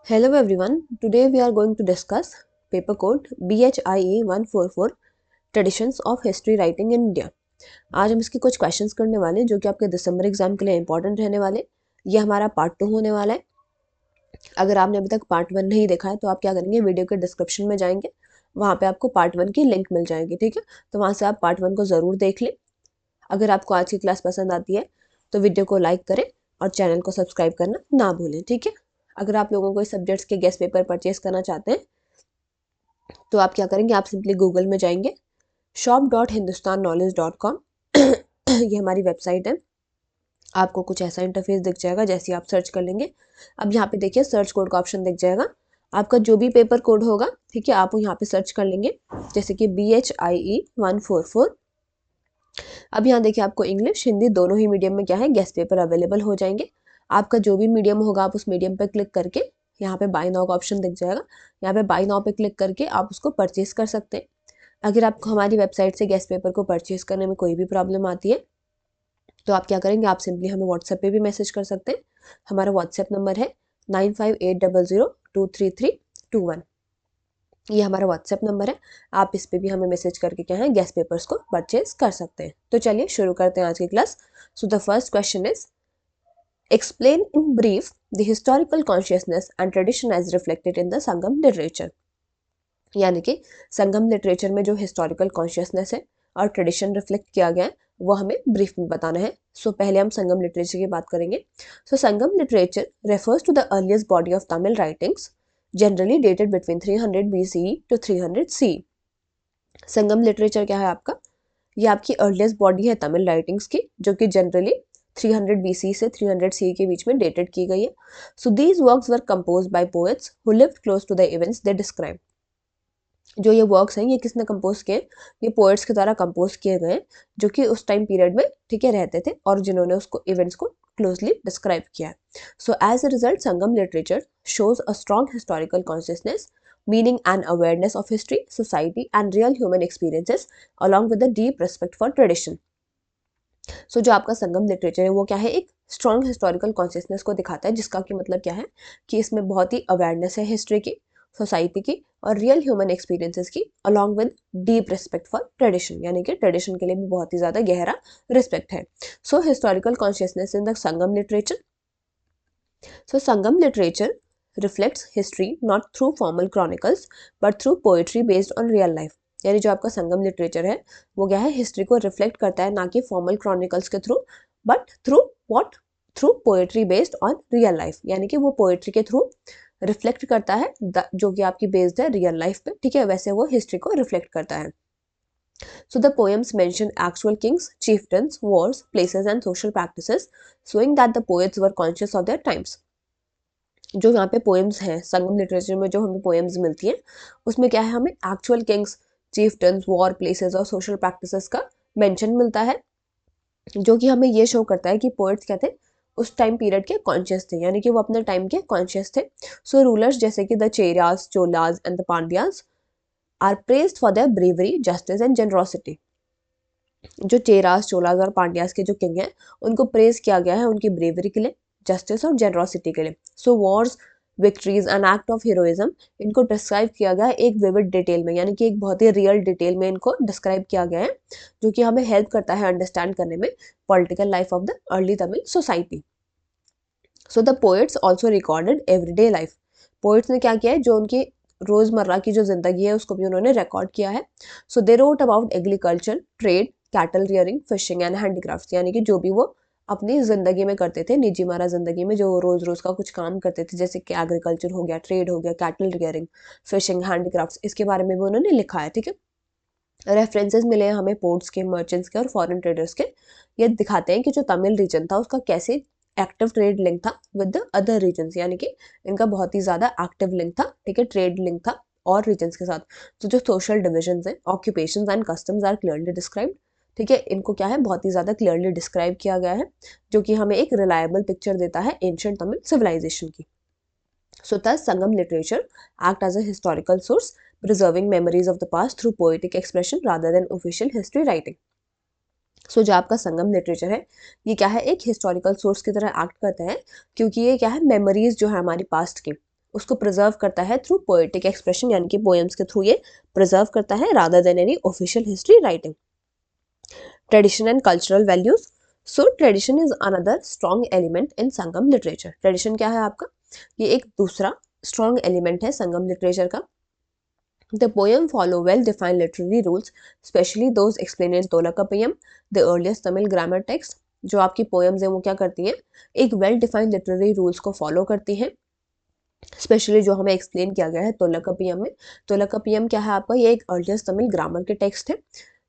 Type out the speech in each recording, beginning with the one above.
Hello everyone, today we are going to discuss paper code BHIE 144 Traditions of History Writing in India। आज हम इसके कुछ questions करने वाले हैं जो कि आपके दिसंबर एग्जाम के लिए इंपॉर्टेंट रहने वाले। ये हमारा पार्ट 2 होने वाला है। अगर आपने अभी तक पार्ट 1 नहीं देखा है तो आप क्या करेंगे, वीडियो के डिस्क्रिप्शन में जाएंगे, वहाँ पे आपको पार्ट 1 की लिंक मिल जाएगी, ठीक है। तो वहाँ से आप पार्ट 1 को ज़रूर देख लें। अगर आपको आज की क्लास पसंद आती है तो वीडियो को लाइक करें और चैनल को सब्सक्राइब करना ना भूलें, ठीक है। अगर आप लोगों को इस सब्जेक्ट्स के गेस्ट पेपर परचेज करना चाहते हैं तो आप क्या करेंगे, आप सिंपली गूगल में जाएंगे, shop.hindustanknowledge.com ये हमारी वेबसाइट है। आपको कुछ ऐसा इंटरफेस दिख जाएगा जैसे आप सर्च कर लेंगे। अब यहाँ पे देखिए सर्च कोड का ऑप्शन दिख जाएगा। आपका जो भी पेपर कोड होगा, ठीक है, आप यहाँ पे सर्च कर लेंगे, जैसे कि BHIE 144। अब यहाँ देखिए आपको इंग्लिश हिंदी दोनों ही मीडियम में क्या है, गेस्ट पेपर अवेलेबल हो जाएंगे। आपका जो भी मीडियम होगा आप उस मीडियम पे क्लिक करके यहाँ पे बाय नाउ का ऑप्शन दिख जाएगा। यहाँ पे बाय नाउ पे क्लिक करके आप उसको परचेज कर सकते हैं। अगर आपको हमारी वेबसाइट से गेस्ट पेपर को परचेज करने में कोई भी प्रॉब्लम आती है तो आप क्या करेंगे, आप सिंपली हमें व्हाट्सएप पे भी मैसेज कर सकते हैं। हमारा व्हाट्सएप नंबर है 9580023321। ये हमारा व्हाट्सएप नंबर है। आप इस पे भी हमें मैसेज करके क्या है, गेस्ट पेपर्स को परचेज कर सकते हैं। तो चलिए शुरू करते हैं आज की class. So the first question is explain in brief the historical consciousness and tradition as reflected in the Sangam literature. यानी कि संगम लिटरेचर में जो हिस्टोरिकल कॉन्शियसनेस है और ट्रेडिशन रिफ्लेक्ट किया गया है वो हमें ब्रीफ में बताना है। सो पहले हम संगम लिटरेचर की बात करेंगे। So Sangam literature refers to the earliest body of Tamil writings generally dated between 300 BCE to 300 CE। Sangam literature क्या है आपका, ये आपकी अर्लीस्ट बॉडी है तमिल राइटिंग्स की, जो कि जनरली 300 BC से 300 CE के बीच में डेटेड की गई है। So these works were composed by poets who lived close to the events they describe. जो ये वर्क्स हैं ये किसने कंपोज किए, ये पोएट्स के द्वारा कंपोज किए गए जो कि उस टाइम पीरियड में, ठीक है, रहते थे और जिन्होंने उसको इवेंट्स को क्लोजली डिस्क्राइब किया है। So as a result Sangam literature shows a strong historical consciousness, meaning and awareness of history, society and real human experiences along with the deep respect for tradition. So जो आपका संगम literature है वो क्या है, एक strong historical consciousness को दिखाता है, जिसका कि मतलब क्या है कि इसमें बहुत ही अवेयरनेस है हिस्ट्री की, सोसाइटी की और रियल ह्यूमन एक्सपीरियंसेस की, along with deep respect for tradition, यानी कि ट्रेडिशन के लिए भी बहुत ही ज़्यादा गहरा रिस्पेक्ट है। सो historical consciousness in the Sangam literature. So Sangam literature reflects history not through formal chronicles but through poetry based on real life। यानी जो आपका संगम लिटरेचर है वो क्या है, हिस्ट्री को रिफ्लेक्ट करता है ना कि फॉर्मल क्रॉनिकल्स के through, but through what, through poetry based on real life. यानी कि वो पोएट्री के थ्रू रिफ्लेक्ट करता है जो कि आपकी बेस्ड है रियल लाइफ पे, ठीक है, वैसे वो हिस्ट्री को रिफ्लेक्ट करता है। So the poems mention actual kings, chieftains, wars, places and social practices, showing that the poets were conscious of their times। जो यहाँ पे पोएम्स हैं संगम लिटरेचर में, जो हमें पोएम्स मिलती हैं उसमें क्या है, हमें एक्चुअल किंग्स, चीफ्टन्स, वॉर, प्लेसेस और सोशल प्रैक्टिसेस का मेंशन मिलता है, जो कि हमें ये शो करता है कि पोएट्स क्या थे, उस टाइम पीरियड के कॉन्शियस थे, यानी कि वो अपने टाइम के कॉन्शियस थे। सो रूलर्स जैसे कि the Cheras, Cholas and the Pandyas are praised for their bravery, justice and generosity. जो चेरास, चोलास और पांड्यास के जो किंग हैं उनको प्रेज किया गया है उनकी ब्रेवरी के लिए, जस्टिस और जेनरोसिटी के लिए। So wars, victories and act of heroism, इनको डिस्क्राइब किया गया है एक विविड डिटेल में, यानी कि एक बहुत ही रियल डिटेल में इनको डिस्क्राइब किया गया है, जो कि हमें हेल्प करता है अंडरस्टैंड करने में political life of the early Tamil society. So the poets also recorded everyday life. Poets ने क्या किया है, जो उनकी रोजमर्रा की जो जिंदगी है उसको भी उन्होंने रिकॉर्ड किया है। So they wrote about agriculture, trade, cattle rearing, fishing and handicrafts, यानी कि जो भी वो अपनी ज़िंदगी में करते थे, निजी मारा ज़िंदगी में जो रोज़ रोज़ का कुछ काम करते थे, जैसे कि एग्रीकल्चर हो गया, ट्रेड हो गया, कैटल रियरिंग, फिशिंग, हैंडीक्राफ्ट्स, इसके बारे में भी उन्होंने लिखा है, ठीक है। रेफरेंसेस मिले हैं हमें पोर्ट्स के, मर्चेंट्स के और फॉरेन ट्रेडर्स के। ये दिखाते हैं कि जो तमिल रीजन था उसका कैसे एक्टिव ट्रेड लिंक था विद द अदर रीजन्स, यानी कि इनका बहुत ही ज़्यादा एक्टिव लिंक था, ठीक है, ट्रेड लिंक था और रीजन्स के साथ। तो जो सोशल डिविजन्स हैं, occupations and customs are clearly described, ठीक है, इनको क्या है बहुत ही ज़्यादा क्लियरली डिस्क्राइब किया गया है, जो कि हमें एक रिलायबल पिक्चर देता है एंशिएंट तमिल सिविलाइजेशन की। So thus Sangam literature act as a historical source, preserving memories of the past through poetic expression rather than official history writing. So जो आपका संगम लिटरेचर है ये क्या है, एक हिस्टोरिकल सोर्स की तरह एक्ट करता है, क्योंकि ये क्या है, मेमोरीज जो है हमारी पास्ट की उसको प्रिजर्व करता है थ्रू पोएटिक एक्सप्रेशन, यानी कि पोएम्स के थ्रू ये प्रिजर्व करता है rather than any official history writing. Tradition and cultural values. So tradition is another strong element in Sangam literature. Tradition क्या है आपका, ये एक दूसरा स्ट्रॉन्ग एलिमेंट है संगम लिटरेचर का। The poem follow well-defined literary rules, especially those explained in Tolakapayam, the earliest Tamil grammar text। जो आपकी पोएम्स हैं वो क्या करती हैं, एक वेल डिफाइंड लिटरेरी रूल्स को फॉलो करती हैं, स्पेशली जो हमें एक्सप्लेन किया गया है तोलकपियम में। तोलकपियम क्या है आपका, ये एक अर्लिएस्ट तमिल ग्रामर के टेक्स्ट है,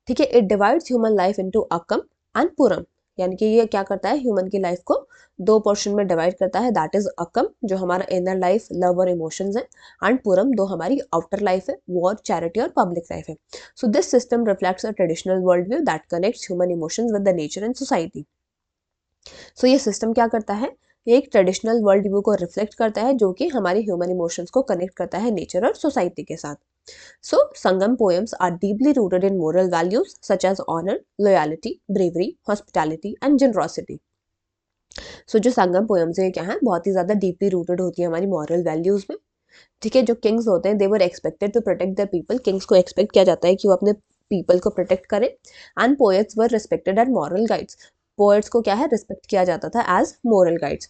ठीक है। It divides human life into Akam and Puram, यानी कि ये क्या करता है, ह्यूमन की लाइफ को दो पोर्शन में डिवाइड करता है, दैट इज अक्कम जो हमारा इनर लाइफ, लव और इमोशंस है, एंड पुरम दो हमारी आउटर लाइफ है, वॉर, चैरिटी और पब्लिक लाइफ है। So this system reflects a traditional world view that connects human emotions with the nature and society. So ये सिस्टम क्या करता है, ये एक ट्रेडिशनल वर्ल्ड व्यू को रिफ्लेक्ट करता है जो कि हमारे ह्यूमन इमोशंस को कनेक्ट करता है नेचर और सोसाइटी के साथ। So Sangam poems are deeply rooted in moral values such as honour, loyalty, bravery, hospitality and generosity. So जो संगम पोएम्स है क्या है, बहुत ही ज्यादा डीपली रूटेड होती है हमारी मॉरल वैल्यूज में, ठीक है। जो किंग्स होते हैं they were expected to protect their people, kings को एक्सपेक्ट किया जाता है कि वो अपने पीपल को प्रोटेक्ट करें। And poets were respected and moral guides, poets को क्या है, रिस्पेक्ट किया जाता था एज मॉरल गाइड्स।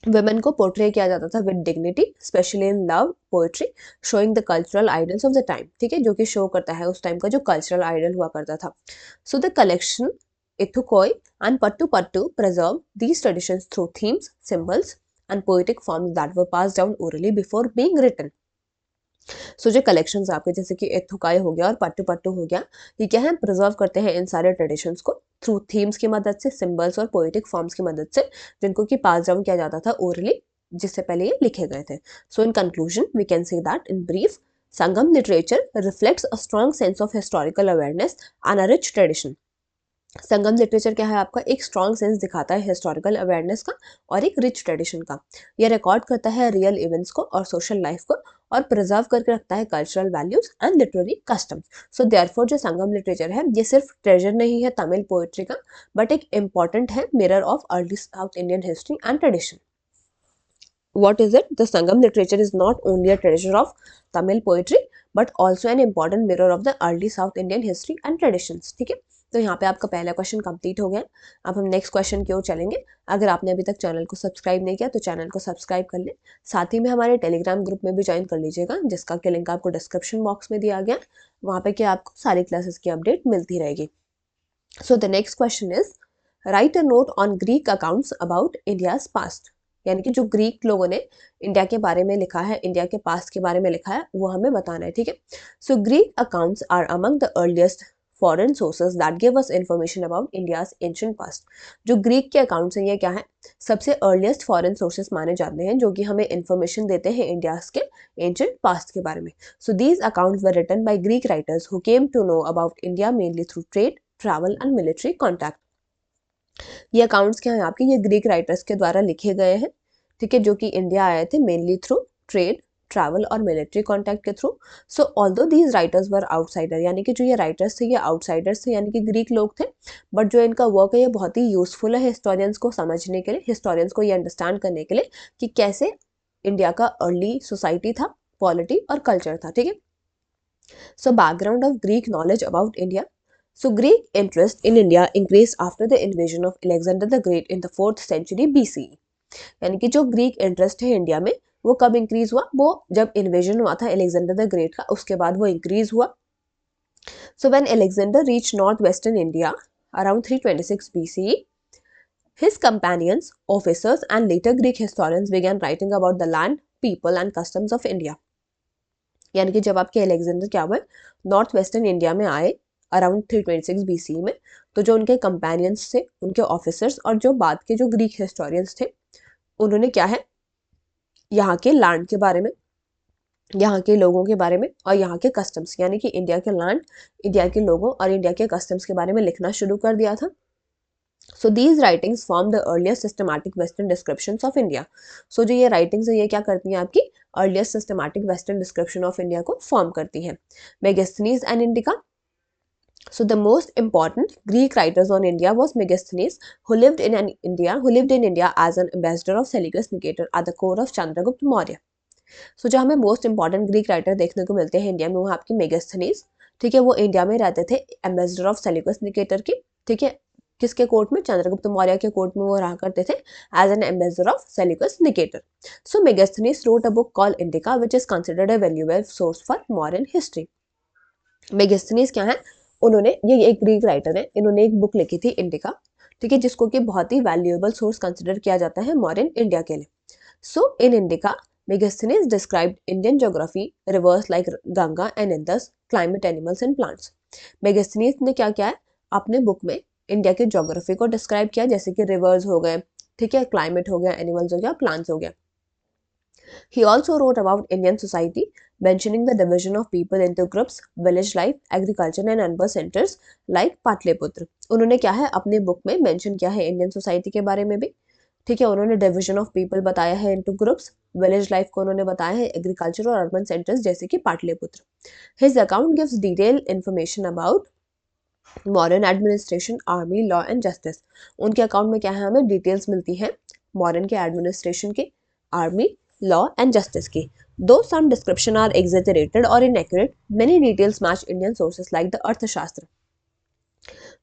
वुमेन को पोर्ट्रे किया जाता था with dignity, specially in love poetry, showing the cultural idols of the time, ठीक है, जो कि शो करता है उस टाइम का जो कल्चरल आइडल हुआ करता था। So the collection Ettuthokai and Pattu Pattu preserve these traditions through themes, symbols and poetic forms that were passed down orally before being written। सो जो कलेक्शंस आपके जैसे कि एथुकाई हो गया और पट्टू पट्टू हो गया, ये क्या है, प्रिजर्व करते हैं इन सारे ट्रेडिशंस को थ्रू थीम्स की मदद से, सिंबल्स और पोएटिक फॉर्म्स की मदद से, जिनको कि पास डाउन किया जाता था ओरली, जिससे पहले ये लिखे गए थे। So in conclusion we can say that in brief Sangam literature reflects a strong sense of historical awareness and a rich tradition. Sangam literature क्या है आपका, एक स्ट्रॉन्ग सेंस दिखाता है हिस्टोरिकल अवेयरनेस का और एक रिच ट्रेडिशन का। यह रिकॉर्ड करता है रियल इवेंट्स को और सोशल लाइफ को, और प्रिजर्व करके रखता है cultural values and literary customs. So therefore जो संगम लिटरेचर है ये सिर्फ ट्रेजर नहीं है तमिल पोएट्री का, बट एक इंपॉर्टेंट है mirror of early south Indian history and tradition. What is it? The Sangam literature is not only a treasure of Tamil poetry but also an important mirror of the early South Indian history and traditions। ठीक है, तो यहाँ पे आपका पहला question complete हो गया। अब हम नेक्स्ट क्वेश्चन की ओर चलेंगे। अगर आपने अभी तक चैनल को सब्सक्राइब नहीं किया तो चैनल को सब्सक्राइब कर लें, साथ ही में हमारे टेलीग्राम ग्रुप में भी ज्वाइन कर लीजिएगा, जिसका कि लिंक आपको डिस्क्रिप्शन बॉक्स में दिया गया। वहाँ पे क्या आपको सारी क्लासेस की अपडेट मिलती रहेगी। So the next question is right a note on Greek accounts about India's past. यानी कि जो ग्रीक लोगों ने इंडिया के बारे में लिखा है, इंडिया के पास्ट के बारे में लिखा है, वो हमें बताना है, ठीक है। So Greek accounts are among the earliest foreign sources that give us information about India's ancient past. जो ग्रीक के अकाउंट्स हैं ये क्या है, सबसे अर्लीस्ट फॉरेन सोर्सेज माने जाते हैं जो कि हमें इंफॉर्मेशन देते हैं इंडियाज के एंशिएंट पास्ट के बारे में। So these accounts were written by Greek writers who came to know about India mainly through trade, travel and military contact. ये अकाउंट्स क्या है आपके, ये ग्रीक राइटर्स के द्वारा लिखे गए हैं, ठीक है, जो कि इंडिया आए थे मेनली थ्रू ट्रेड, ट्रैवल और मिलिट्री कॉन्टैक्ट के through. So although these writers were outsider, यानी कि जो ये राइटर्स थे ये आउटसाइडर्स थे, यानी कि ग्रीक लोग थे, बट जो इनका वर्क है ये बहुत ही यूजफुल है हिस्टोरियंस को समझने के लिए, हिस्टोरियंस को ये अंडरस्टैंड करने के लिए कि कैसे इंडिया का अर्ली सोसाइटी था, पॉलिटी और कल्चर था, ठीक है। So background of Greek knowledge about India. So Greek interest in India increased after the invasion of Alexander the Great in the 4th century BCE। यानी कि जो ग्रीक इंटरेस्ट है India में वो कब इंक्रीज हुआ, वो जब इन्वेजन हुआ था एलेक्जेंडर द ग्रेट का, उसके बाद वो इंक्रीज हुआ। So when Alexander reach north western India around 326 BCE, his companions, officers and later Greek historians began writing about the land, people and customs of India। यानी कि जब आपके एलेक्जेंडर क्या हुए, नॉर्थ वेस्टर्न इंडिया में आए around 326 BCE में, तो जो उनके कंपेनियंस थे, उनके ऑफिसर्स और जो बाद के जो ग्रीक हिस्टोरियंस थे, उन्होंने क्या है यहाँ के लैंड के बारे में, यहाँ के लोगों के बारे में और यहाँ के कस्टम्स, यानी कि इंडिया के लैंड, इंडिया के लोगों और इंडिया के कस्टम्स के बारे में लिखना शुरू कर दिया था। So these writings form the earliest systematic western descriptions of India. So जो ये राइटिंग्स है ये क्या करती हैं आपकी earliest systematic western description of India को फॉर्म करती हैं। Megasthenes and Indica. So the most important Greek writers on India was Megasthenes, who lived in India as an ambassador of Seleucus Nicator at the court of Chandragupta Maurya। सो जो हमें most important Greek writer देखने को मिलते हैं India में वो आपकी मेगास्थनीज, ठीक है। वो इंडिया में रहते थे, एम्बेसडर ऑफ सेल्यूकस निकेटर की, ठीक है। किसके कोर्ट में? चंद्रगुप्त मौर्य के कोर्ट में वो रहा करते थे as an ambassador of Seleucus Nicator. So Megasthenes wrote a book called Indica which is considered a valuable source for modern history. Megasthenes क्या है? उन्होंने, ये एक ग्रीक राइटर है, इन्होंने एक बुक लिखी थी इंडिका, ठीक है, जिसको कि बहुत ही वैल्यूएबल सोर्स कंसिडर किया जाता है मॉडर्न इंडिया के लिए। सो इन indica Megasthenes described Indian geography, rivers like Ganga and Indus, climate, animals and plants. Megasthenes ने क्या किया है अपने बुक में? इंडिया की ज्योग्राफी को डिस्क्राइब किया, जैसे कि रिवर्स हो गए, ठीक है, क्लाइमेट हो गया, एनिमल्स हो गया, प्लांट्स हो गया। He also wrote about Indian society, mentioning the division of people into groups, village life, agriculture and urban centers like Pataliputra. उन्होंने क्या है अपने बुक में मेंशन किया है इंडियन सोसाइटी के बारे में भी, ठीक है। उन्होंने डिविजन ऑफ पीपल बताया है इनटू ग्रुप्स, विलेज लाइफ को उन्होंने बताया है, एग्रीकल्चर और अर्बन सेंटर्स जैसे कि Pataliputra. His account gives detail information about modern administration, army, law and justice. उनके अकाउंट में क्या है? हमें डिटेल्स मिलती है मॉडर्न के एडमिनिस्ट्रेशन की, आर्मी, लॉ एंड जस्टिस की। दो सम डिस्क्रिप्शन आर एग्जेजरेटेड और inaccurate, many details match Indian sources like the अर्थशास्त्र।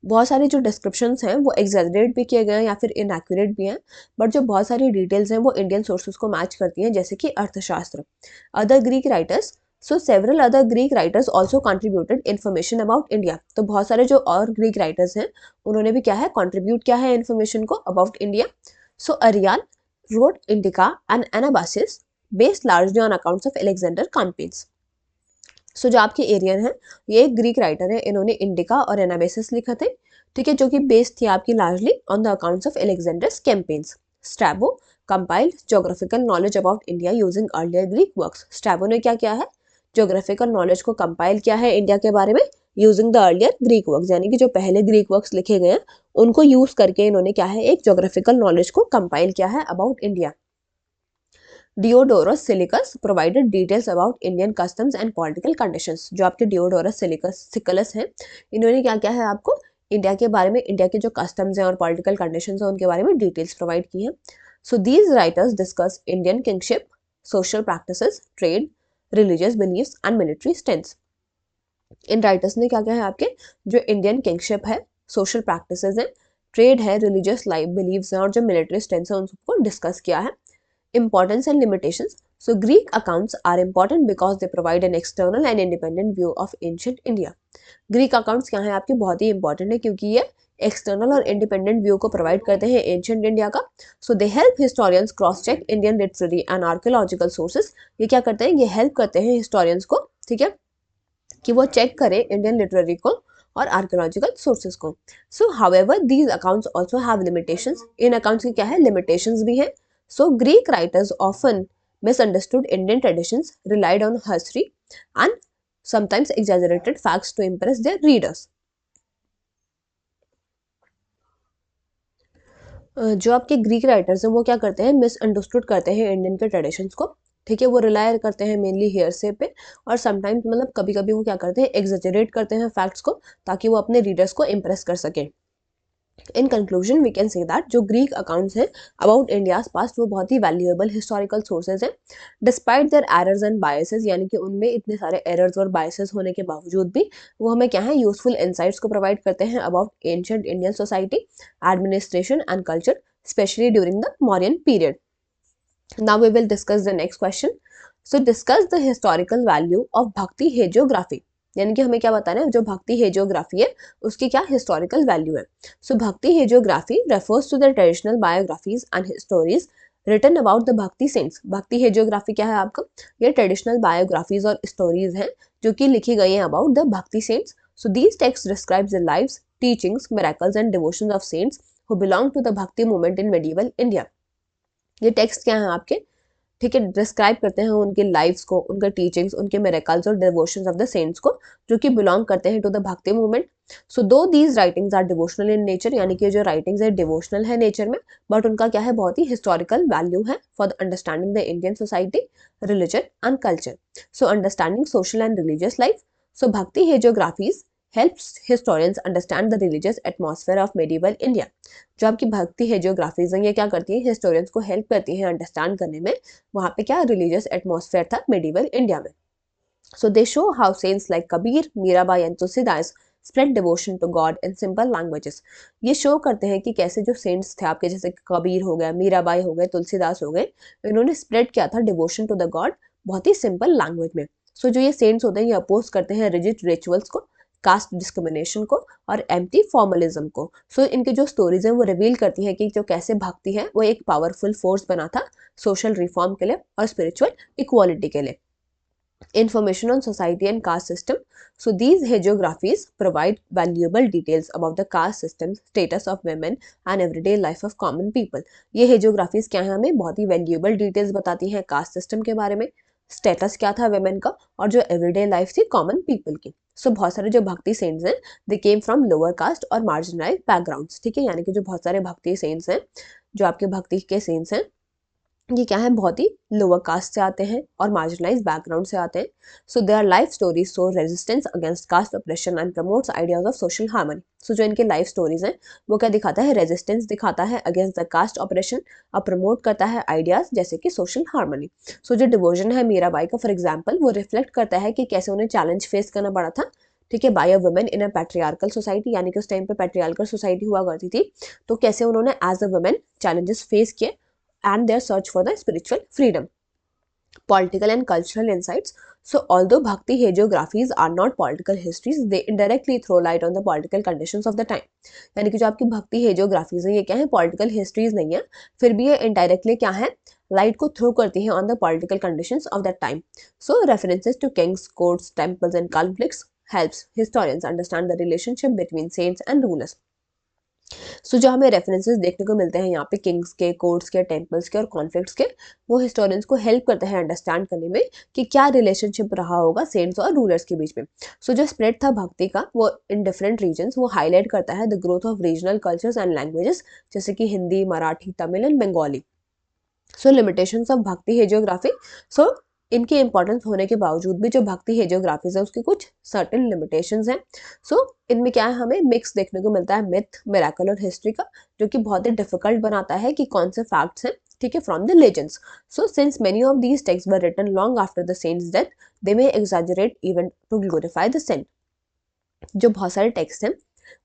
बहुत सारी जो डिस्क्रिप्शंस हैं वो एग्जैजरेट भी किए गए हैं या फिर इनएक्यूरेट भी हैं, बट जो बहुत सारी डिटेल्स हैं वो इंडियन सोर्सेज को मैच करती हैं, जैसे कि अर्थशास्त्र। Other Greek writers, so several other Greek writers also contributed information about India. तो बहुत सारे जो और ग्रीक राइटर्स हैं उन्होंने भी क्या है कंट्रीब्यूट किया है इन्फॉर्मेशन को about India. So Ariyan wrote Indica and Anabasis based largely on accounts of Alexander campaigns. सो जो आपके एरियन है ये एक ग्रीक राइटर है, इन्होंने इंडिका और एनाबेसिस लिखा थे, ठीक है, जो कि बेस्ड थी आपकी largely on the accounts of Alexander's campaigns. Strabo compiled geographical knowledge about India using earlier Greek works. Strabo ने क्या किया है? ज्योग्राफिकल नॉलेज को कंपाइल किया है इंडिया के बारे में using the earlier Greek works, यानी कि जो पहले ग्रीक वर्क्स लिखे गए हैं उनको यूज करके इन्होंने क्या है एक ज्योग्राफिकल नॉलेज को कंपाइल किया है about India. Diodorus silicus provided details about Indian customs and political conditions. जो आपके डियोडोरस सिकलस हैं इन्होंने क्या किया है आपको इंडिया के बारे में, इंडिया के जो कस्टम्स हैं और पॉलिटिकल कंडीशंस हैं उनके बारे में डिटेल्स प्रोवाइड की हैं। So these writers discuss Indian kingship, social practices, trade, religious beliefs and military strengths. इन राइटर्स ने क्या किया है आपके जो इंडियन किंगशिप है, सोशल प्रैक्टिसेस हैं, ट्रेड है, रिलीजियस लाइफ बिलीव्स हैं और जो मिलिट्री स्ट्रेंथ्स हैं उन सबको डिस्कस किया है। Importance and limitations. So Greek accounts are important because they provide an external and independent view of ancient India. Greek accounts क्या है आपके बहुत ही important है क्योंकि ये external और independent view को provide करते हैं ancient India का। So they help historians cross check Indian literary and archaeological sources. ये क्या करते हैं? ये help करते हैं historians को, ठीक है, कि वो check करें Indian literary को और archaeological sources को। So however these accounts also have limitations. In accounts की क्या है? Limitations भी हैं। So Greek writers often misunderstood Indian traditions, relied on history and sometimes exaggerated facts to impress their readers. जो आपके ग्रीक राइटर्स हैं वो क्या करते हैं? मिसअंडरस्टूड करते हैं इंडियन के ट्रेडिशंस को, ठीक है, वो रिलाय करते हैं मेनली हेयरसे पे और समटाइम्स मतलब कभी कभी वो क्या करते हैं एग्जेजरेट करते हैं फैक्ट्स को ताकि वो अपने रीडर्स को इम्प्रेस कर सकें। In conclusion we can say that जो ग्रीक अकाउंट्स हैं अबाउट इंडियाज पास्ट वो बहुत ही वैल्यूएबल हिस्टोरिकल सोर्सेज हैं despite their errors and biases, यानी कि उनमें इतने सारे एरर्स और बायसेस होने के बावजूद भी वो हमें क्या है यूजफुल इंसाइट्स को प्रोवाइड करते हैं about ancient Indian society, administration and culture specially during the Mauryan period. Now we will discuss the next question. So discuss the historical value of bhakti hagiography, यानी कि हमें क्या बताना है जो भक्ति हेजियोग्राफी है उसकी क्या हिस्टोरिकल वैल्यू है। So bhakti hagiography refers to the traditional biographies and stories written about the bhakti saints. Bhakti hagiography क्या है आपका? ये ट्रेडिशनल बायोग्राफीज और स्टोरीज हैं जो कि लिखी गई हैं about the bhakti saints. So these text describes the lives, teachings, miracles and devotions of saints who belong to the bhakti movement in medieval India. ये टेक्स्ट क्या है आपके, ठीक है, डिस्क्राइब करते हैं उनके लाइफ्स को, उनके टीचिंग्स, उनके मिरेकल्स और डिवोशंस ऑफ द सेंट्स को जो कि बिलोंग करते हैं to the bhakti movement. So do these writings are devotional in nature, यानी कि जो राइटिंग्स है डिवोशनल है नेचर में, बट उनका क्या है बहुत ही हिस्टोरिकल वैल्यू है for the understanding the Indian society, religion and culture. So understanding social and religious life. So bhakti hagiographies helps historians understand the religious atmosphere of medieval India. जो आपकी भक्ति हेजियोग्राफीज हैं ये क्या करती है, हिस्टोरियंस को हेल्प करती है अंडरस्टैंड करने में वहाँ पे क्या रिलीजियस एटमॉस्फेयर था मेडिवल इंडिया में. So they show how saints like Kabir, Mirabai and Tulsidas spread devotion to God in simple languages. ये शो करते हैं कि कैसे जो सेंट्स थे आपके जैसे कबीर हो गया, मीराबाई हो गए, तुलसीदास हो गए, इन्होंने स्प्रेड किया था डिवोशन टू द गॉड बहुत ही सिंपल लैंग्वेज में. सो जो ये सेंट्स होते हैं ये अपोज करते हैं रिजिड रिचुअल्स को, कास्ट डिस्क्रिमिनेशन को और एम्प्टी फॉर्मलिज्म को. सो इनकी जो स्टोरीज हैं वो रिवील करती हैं कि जो कैसे भक्ति है वो एक पावरफुल फोर्स बना था सोशल रिफॉर्म के लिए और स्पिरिचुअल इक्वालिटी के लिए. Information on society and caste system. So these hagiographies provide valuable details about the caste system, status of women and everyday life of common people. ये hagiographies क्या है, हमें बहुत ही valuable details बताती हैं caste system के बारे में, status क्या था women का और जो everyday life थी common people की. So बहुत सारे जो भक्ति saints हैं they came from lower caste और marginalized backgrounds. ठीक है, यानी कि जो बहुत सारे भक्ति saints हैं, जो आपके भक्ति के saints हैं, ये क्या है बहुत ही लोअर कास्ट से आते हैं और मार्जिनलाइज बैकग्राउंड से आते हैं. So their life stories so resistance against caste operation and promotes ideas of social harmony. So जो इनके लाइफ स्टोरीज हैं वो क्या दिखाता है, रेजिस्टेंस दिखाता है अगेंस्ट द कास्ट ऑपरेशन और प्रमोट करता है आइडियाज जैसे कि सोशल हार्मनी. सो जो डिवोजन है मीराबाई का फॉर एग्जाम्पल वो रिफ्लेक्ट करता है कि कैसे उन्हें चैलेंज फेस करना पड़ा था. ठीक है, by a women in a patriarchal society, यानी कि उस टाइम पे पैट्रियार्कल सोसाइटी हुआ करती थी, तो कैसे उन्होंने as a women challenges face किए and their search for the spiritual freedom. Political and cultural insights. So although Bhakti hagiographies are not political histories, they indirectly throw light on the political conditions of the time. यानी कि जो आपकी भक्ति हेजियोग्राफीज है ये क्या है, पॉलिटिकल हिस्ट्रीज नहीं है, फिर भी ये इनडायरेक्टली क्या है, लाइट को थ्रो करती है on the political conditions of that time. So references to kings, courts, temples and conflicts helps historians understand the relationship between saints and rulers. सो जो हमें रेफरेंसेस देखने को मिलते हैं यहाँ पे किंग्स के, कोर्ट्स के, टेम्पल्स के और कॉन्फ्लिक्ट्स के, वो हिस्टोरियंस को हेल्प करते हैं अंडरस्टैंड करने में कि क्या रिलेशनशिप रहा होगा सेंट्स और रूलर्स के बीच में. सो जो स्प्रेड था भक्ति का वो इन डिफरेंट रीजन्स वो हाईलाइट करता है the growth of regional cultures and languages जैसे कि Hindi, Marathi, Tamil and Bengali. So limitations of bhakti हेजियोग्राफी. सो इनके इंपॉर्टेंस होने के बावजूद भी जो भक्ति हेजियोग्राफीज है उसकी कुछ सर्टेन लिमिटेशंस हैं. सो इनमें क्या है, हमें मिक्स देखने को मिलता है मिथ, मिरेकल और हिस्ट्री का, जो कि बहुत ही डिफिकल्ट बनाता है कि कौन से फैक्ट्स हैं, ठीक है, from the legends. So since many of these text were written long after the saints death, they may exaggerate even to glorify the saint. जो बहुत सारे टेक्स्ट हैं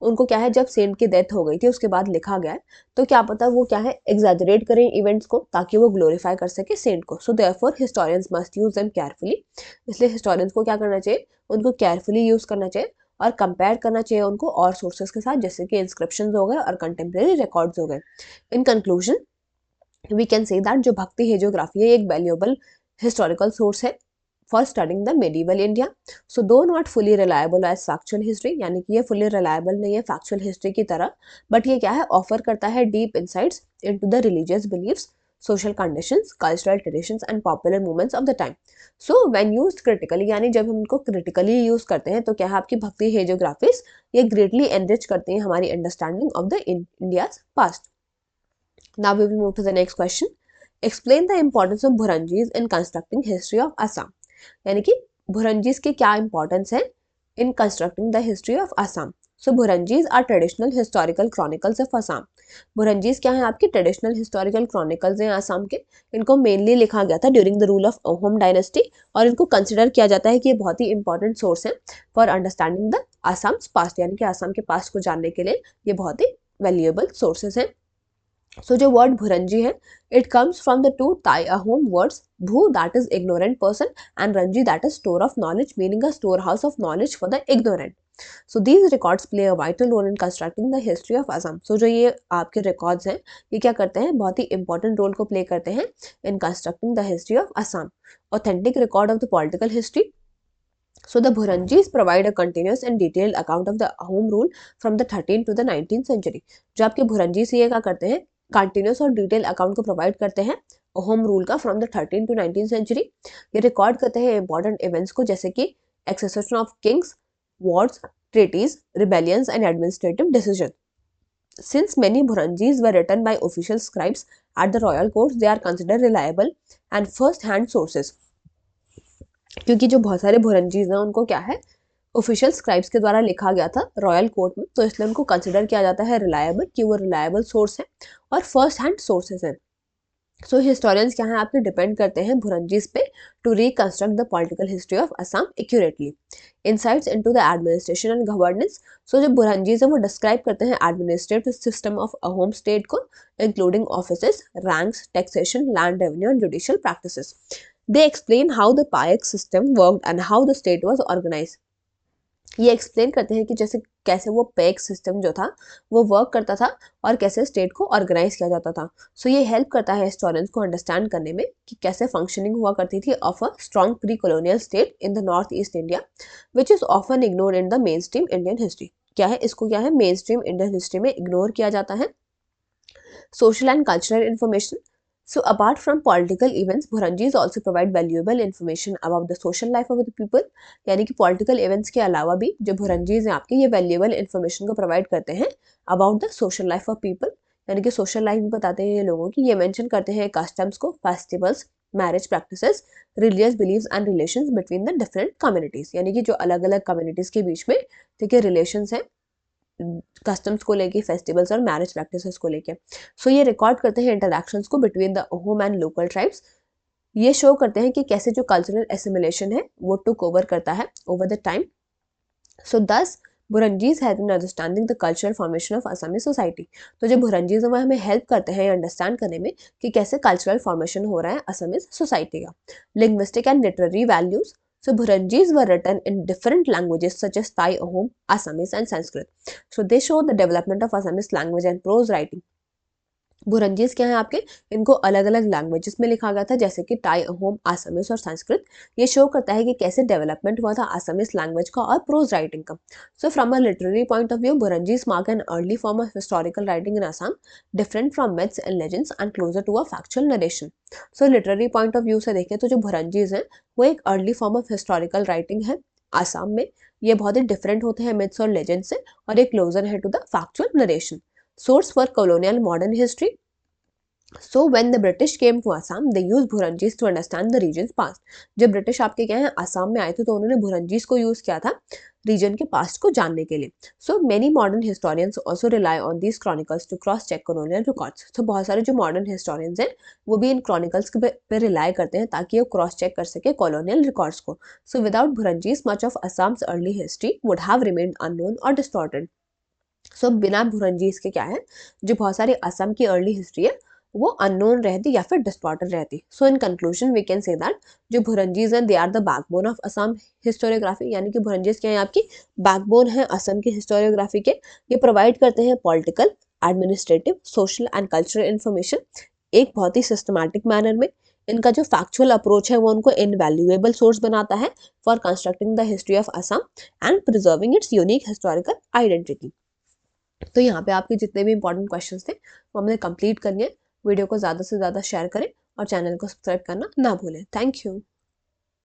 उनको क्या है, जब सेंट की डेथ हो गई थी उसके बाद लिखा गया है, तो क्या पता वो क्या है एग्जैजरेट करें इवेंट्स को ताकि वो ग्लोरीफाई कर सके सेंट को. So therefore historians must use them carefully. इसलिए हिस्टोरियंस को क्या करना चाहिए, उनको केयरफुली यूज करना चाहिए और कंपेयर करना चाहिए उनको और सोर्सेज के साथ जैसे कि इंस्क्रिप्शंस हो गए और कंटेम्प्रेरी रिकॉर्ड्स हो गए. In conclusion we can say that जो भक्ति हेजियोग्राफी है एक वैल्यूएबल हिस्टोरिकल सोर्स है for studying the medieval India. So though not fully reliable as factual history, यानी कि ये fully reliable नहीं है factual history की तरह, but ये क्या है, offer करता है deep insights into the religious beliefs, social conditions, cultural traditions and popular movements of the time. So when used critically, यानी जब हम इनको critically use करते हैं तो क्या है, आपकी भक्ति हेजियोग्राफीज ये greatly enrich करते हैं हमारी understanding of the India's past. Now we will move to the next question. Explain the importance of Bhuranjis in constructing history of Assam. यानी कि भुरंजीज के क्या इंपॉर्टेंस है in constructing the history of Assam. So Buranjis are traditional historical chronicles of Assam. Buranjis क्या है, आपकी traditional historical chronicles हैं असम के. इनको मेनली लिखा गया था during the rule of Ahom dynasty और इनको कंसिडर किया जाता है कि ये बहुत ही इंपॉर्टेंट सोर्स है for understanding the Assams past, यानी कि असम के पास्ट को जानने के लिए ये बहुत ही वैल्यूएबल सोर्सेज हैं. So जो word भुरंजी है, it comes from the two Thai Ahom words Bhu, that is ignorant person, and Ranji, that is store of knowledge, meaning a storehouse of knowledge for the ignorant. So these records play a vital role in constructing the history of Assam. So जो ये आपके records हैं ये क्या करते हैं, बहुत ही important role को play करते हैं in constructing the history of Assam. Authentic record of the political history. So the Bhuranjis provide a continuous and detailed account of the Ahom rule from the 13th to the 19th century. जो आपके भुरंजीस ये क्या करते हैं, continuous और detail account को provide करते हैं अहोम रूल का फ्रॉम द 13 टू 19 सेंचुरी. ये रिकॉर्ड करते हैं इंपॉर्टेंट इवेंट्स को जैसे कि accession of kings, wars, treaties, rebellions and administrative decision. Since many Bhuranjis were written by official scribes at the royal courts, they are considered reliable and first hand sources. क्योंकि जो बहुत सारे भुरंजीज हैं उनको क्या है, ऑफिशियल स्क्राइब्स के द्वारा लिखा गया था रॉयल कोर्ट में, तो इसलिए उनको कंसिडर किया जाता है रिलायबल, कि वो रिलायबल सोर्स है और फर्स्ट हैंड सोर्सेज हैं। सो हिस्टोरियंस क्या है आपके डिपेंड करते हैं भुरंजीज पे to reconstruct the political history of Assam accurately. Insights into the administration and governance. So जो भुरंजीज है वो डिस्क्राइब करते हैं administrative system of Ahom state को, including offices, ranks, taxation, land revenue and judicial practices. They explain how the paik system worked and how the state was organized. ये explain करते हैं कि जैसे कैसे वो पैक सिस्टम जो था वो वर्क करता था और कैसे स्टेट को ऑर्गेनाइज किया जाता था। सो ये हेल्प करता है हिस्टोरियंस को अंडरस्टैंड करने में कि कैसे फंक्शनिंग हुआ करती थी of a strong pre colonial state in the north east India, which is often ignore in the main stream Indian history. क्या है, इसको क्या है मेन स्ट्रीम इंडियन हिस्ट्री में इग्नोर किया जाता है। Social and cultural information. So apart from political events, Bhuranjis also provide valuable information about the social life of the people. यानी कि political events के अलावा भी जो भुरंजीज हैं आपके ये valuable information को provide करते हैं about the social life of people, यानी कि social life भी बताते हैं ये लोगों की। ये mention करते हैं customs को, festivals, marriage practices, religious beliefs and relations between the different communities, यानी कि जो अलग अलग communities के बीच में ठीक है relations हैं कस्टम्स को लेके, फेस्टिवल्स और मैरिज प्रैक्टिसेस को लेके। सो ये रिकॉर्ड करते हैं इंटरैक्शंस को between the home and local tribes. ये शो करते हैं कि कैसे जो कल्चरल एसिमिलेशन है वो टुक ओवर करता है over the time. So this Buranjis have in understanding the cultural formation of Assamese society. तो जो भुरंजीज है वो हमें हेल्प करते हैं अंडरस्टैंड करने में कि कैसे कल्चरल फॉर्मेशन हो रहा है असमीज सोसाइटी का। Linguistic and literary values. So Bhuranjis were written in different languages such as Thai, Ahom, Assamese and Sanskrit. So they show the development of Assamese language and prose writing. भुरंजीज क्या है आपके, इनको अलग अलग languages में लिखा गया था जैसे कि टाई, अहोम, आसामीज और संस्कृत। ये शो करता है कि कैसे डेवलपमेंट हुआ था आसामीज लैंग्वेज का और प्रोज राइटिंग का। So from a literary point of view Buranjis mark an early form of historical writing in Assam, different from myths and legends and closer to a factual narration. So literary point of view से देखें तो जो भुरंजीज हैं वो एक early form of historical writing है आसाम में। ये बहुत ही डिफरेंट होते हैं मिथ्स और लेजेंड से और ये क्लोजर है to the factual narration. Source for colonial modern history. So when the British came to Assam, they used Bhuranjis to understand the region's past. जब ब्रिटिश आपके क्या है आसाम में आए थे तो उन्होंने भुरंजीज को यूज किया था रीजन के पास्ट को जानने के लिए। So many modern historians also rely on these chronicles to cross check colonial records. तो बहुत सारे जो मॉडर्न हिस्टोरियंस हैं वो भी इन क्रॉनिकल्स पे रिलाई करते हैं ताकि वो क्रॉस चेक कर सके कॉलोनियल रिकॉर्ड्स को। So without Buranjis much of Assam's early history would have remained unknown और डिस्टॉर्टेड। सो बिना भुरंजीज के क्या है जो बहुत सारी असम की अर्ली हिस्ट्री है वो अननोन रहती या फिर डिस्टॉर्टेड रहती। So in conclusion we can say that जो भुरंजीज हैं they are the backbone of Assam historiography, यानी कि भुरंजीज क्या है आपकी बैकबोन है असम की हिस्टोरियोग्राफी के। ये प्रोवाइड करते हैं political, administrative, social and cultural information एक बहुत ही सिस्टमैटिक मैनर में। इनका जो फैक्चुअल अप्रोच है वो उनको इनवैल्यूएबल सोर्स बनाता है for constructing the history of Assam and preserving it's unique historical identity. तो यहाँ पे आपके जितने भी इंपॉर्टेंट क्वेश्चंस थे वो हमने कंप्लीट कर लिए। वीडियो को ज़्यादा से ज़्यादा शेयर करें और चैनल को सब्सक्राइब करना ना भूलें। Thank you.